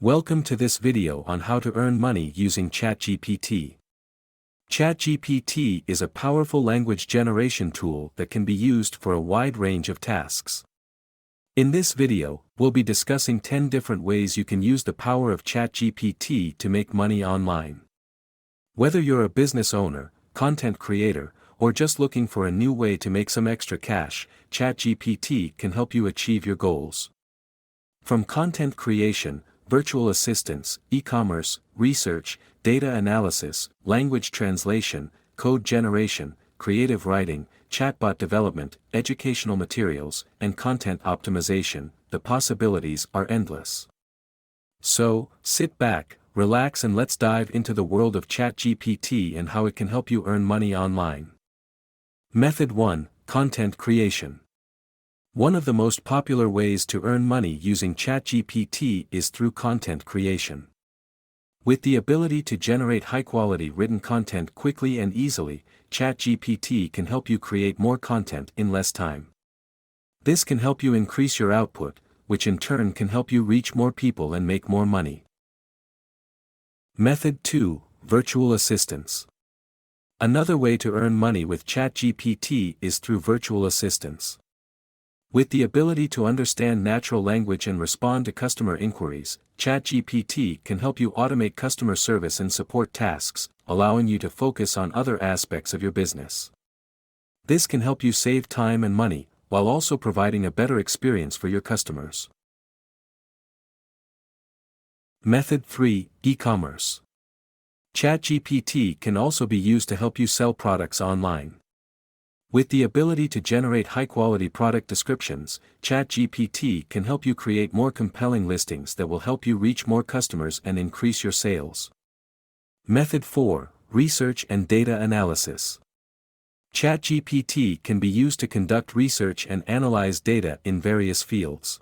Welcome to this video on how to earn money using ChatGPT. ChatGPT is a powerful language generation tool that can be used for a wide range of tasks. In this video, we'll be discussing 10 different ways you can use the power of ChatGPT to make money online. Whether you're a business owner, content creator, or just looking for a new way to make some extra cash, ChatGPT can help you achieve your goals. From content creation, virtual assistants, e-commerce, research, data analysis, language translation, code generation, creative writing, chatbot development, educational materials, and content optimization, the possibilities are endless. So, sit back, relax, and let's dive into the world of ChatGPT and how it can help you earn money online. Method 1: Content creation. One of the most popular ways to earn money using ChatGPT is through content creation. With the ability to generate high-quality written content quickly and easily, ChatGPT can help you create more content in less time. This can help you increase your output, which in turn can help you reach more people and make more money. Method 2: Virtual assistants. Another way to earn money with ChatGPT is through virtual assistants. With the ability to understand natural language and respond to customer inquiries, ChatGPT can help you automate customer service and support tasks, allowing you to focus on other aspects of your business. This can help you save time and money, while also providing a better experience for your customers. Method 3: E-commerce. ChatGPT can also be used to help you sell products online. With the ability to generate high-quality product descriptions, ChatGPT can help you create more compelling listings that will help you reach more customers and increase your sales. Method 4: Research and data analysis. ChatGPT can be used to conduct research and analyze data in various fields.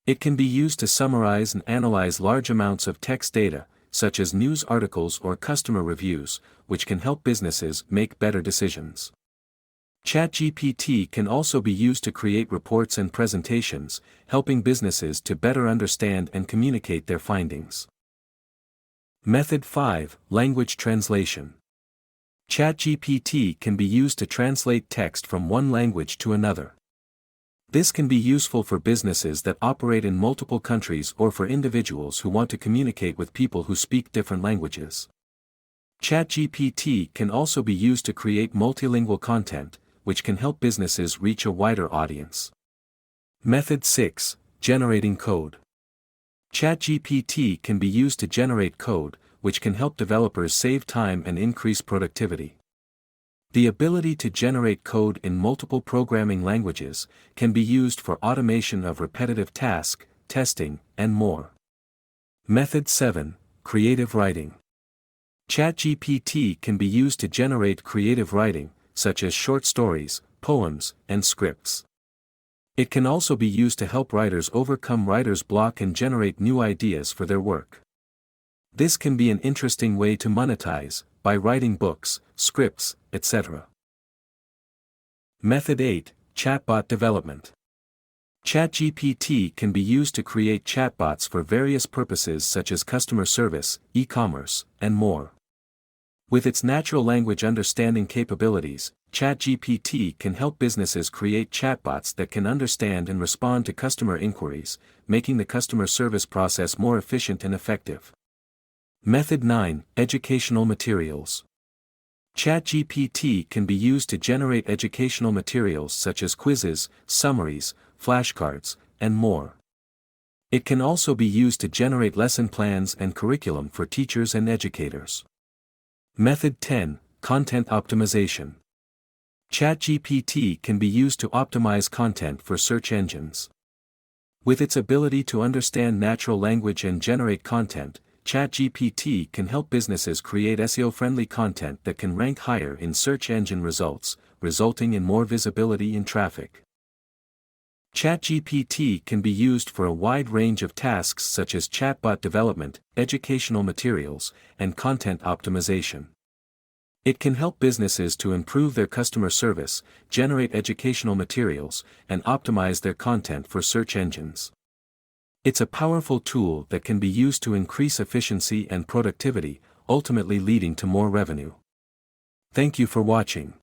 It can be used to summarize and analyze large amounts of text data, such as news articles or customer reviews, which can help businesses make better decisions. ChatGPT can also be used to create reports and presentations, helping businesses to better understand and communicate their findings. Method 5: Language translation. ChatGPT can be used to translate text from one language to another. This can be useful for businesses that operate in multiple countries or for individuals who want to communicate with people who speak different languages. ChatGPT can also be used to create multilingual content, which can help businesses reach a wider audience. Method 6: Generating code. ChatGPT can be used to generate code, which can help developers save time and increase productivity. The ability to generate code in multiple programming languages can be used for automation of repetitive tasks, testing, and more. Method 7: Creative writing. ChatGPT can be used to generate creative writing, such as short stories, poems, and scripts. It can also be used to help writers overcome writer's block and generate new ideas for their work. This can be an interesting way to monetize, by writing books, scripts, etc. Method 8: Chatbot development. ChatGPT can be used to create chatbots for various purposes such as customer service, e-commerce, and more. With its natural language understanding capabilities, ChatGPT can help businesses create chatbots that can understand and respond to customer inquiries, making the customer service process more efficient and effective. Method 9: Educational materials. ChatGPT can be used to generate educational materials such as quizzes, summaries, flashcards, and more. It can also be used to generate lesson plans and curriculum for teachers and educators. Method 10: Content optimization. ChatGPT can be used to optimize content for search engines. With its ability to understand natural language and generate content, ChatGPT can help businesses create SEO-friendly content that can rank higher in search engine results, resulting in more visibility and traffic. ChatGPT can be used for a wide range of tasks such as chatbot development, educational materials, and content optimization. It can help businesses to improve their customer service, generate educational materials, and optimize their content for search engines. It's a powerful tool that can be used to increase efficiency and productivity, ultimately leading to more revenue. Thank you for watching.